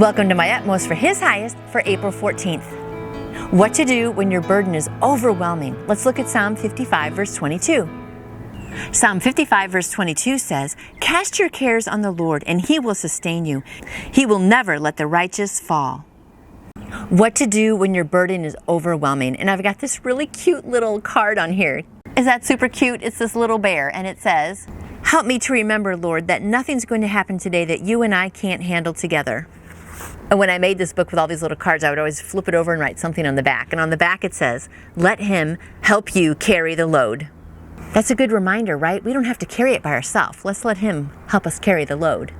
Welcome to My Utmost for His Highest for April 14th. What to do when your burden is overwhelming. Let's look at Psalm 55, verse 22. Psalm 55, verse 22 says, "Cast your cares on the Lord, and He will sustain you. He will never let the righteous fall." What to do when your burden is overwhelming. And I've got this really cute little card on here. Is that super cute? It's this little bear, and it says, "Help me to remember, Lord, that nothing's going to happen today that you and I can't handle together." And when I made this book with all these little cards, I would always flip it over and write something on the back. And on the back it says, "Let Him help you carry the load." That's a good reminder, right? We don't have to carry it by ourselves. Let's let Him help us carry the load.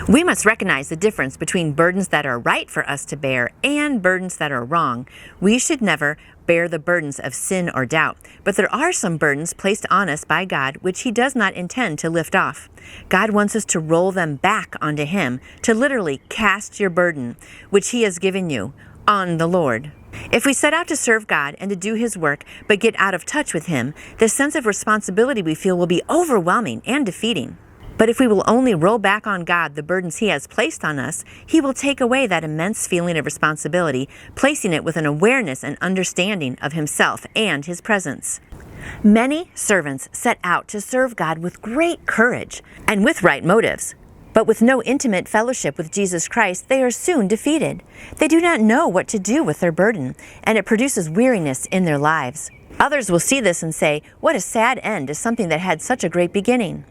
We must recognize the difference between burdens that are right for us to bear and burdens that are wrong. We should never bear the burdens of sin or doubt, but there are some burdens placed on us by God which He does not intend to lift off. God wants us to roll them back onto Him, to literally cast your burden, which He has given you, on the Lord. If we set out to serve God and to do His work, but get out of touch with Him, the sense of responsibility we feel will be overwhelming and defeating. But if we will only roll back on God the burdens He has placed on us, He will take away that immense feeling of responsibility, placing it with an awareness and understanding of Himself and His presence. Many servants set out to serve God with great courage and with right motives. But with no intimate fellowship with Jesus Christ, they are soon defeated. They do not know what to do with their burden, and it produces weariness in their lives. Others will see this and say, "What a sad end to something that had such a great beginning."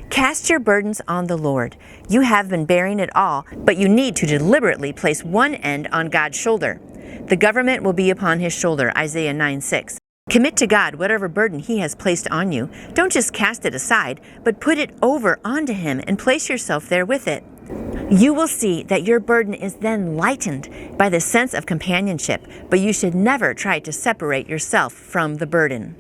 Cast your burdens on the Lord. You have been bearing it all, but you need to deliberately place one end on God's shoulder. The government will be upon His shoulder, Isaiah 9:6. Commit to God whatever burden He has placed on you. Don't just cast it aside, but put it over onto Him and place yourself there with it. You will see that your burden is then lightened by the sense of companionship, but you should never try to separate yourself from the burden.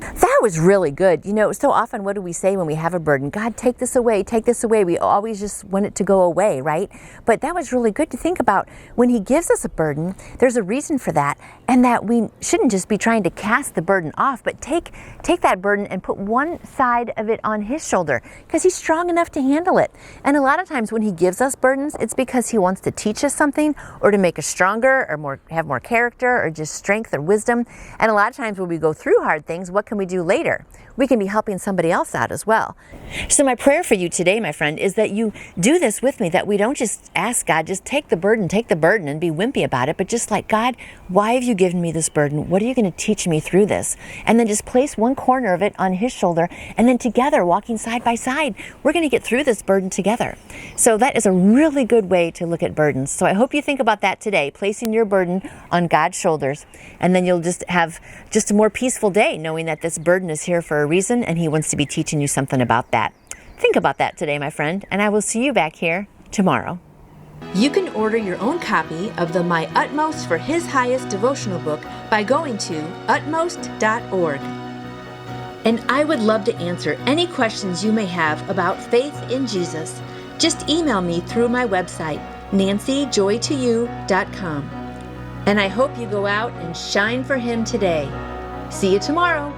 That was really good. You know, so often what do we say when we have a burden? God, take this away, take this away. We always just want it to go away, right? But that was really good to think about. When He gives us a burden, there's a reason for that, and that we shouldn't just be trying to cast the burden off, but take that burden and put one side of it on His shoulder, because He's strong enough to handle it. And a lot of times when He gives us burdens, it's because He wants to teach us something, or to make us stronger, or have more character, or just strength or wisdom. And a lot of times when we go through hard things, what can we do later? We can be helping somebody else out as well. So my prayer for you today, my friend, is that you do this with me, that we don't just ask God, just take the burden and be wimpy about it, but just like, God, why have you given me this burden? What are you going to teach me through this? And then just place one corner of it on His shoulder, and then together, walking side by side, we're going to get through this burden together. So that is a really good way to look at burdens. So I hope you think about that today, placing your burden on God's shoulders, and then you'll just have just a more peaceful day, knowing that this burden is here for a reason, and He wants to be teaching you something about that. Think about that today, my friend, and I will see you back here tomorrow. You can order your own copy of the My Utmost for His Highest devotional book by going to utmost.org. And I would love to answer any questions you may have about faith in Jesus. Just email me through my website, nancyjoytoyou.com. And I hope you go out and shine for Him today. See you tomorrow.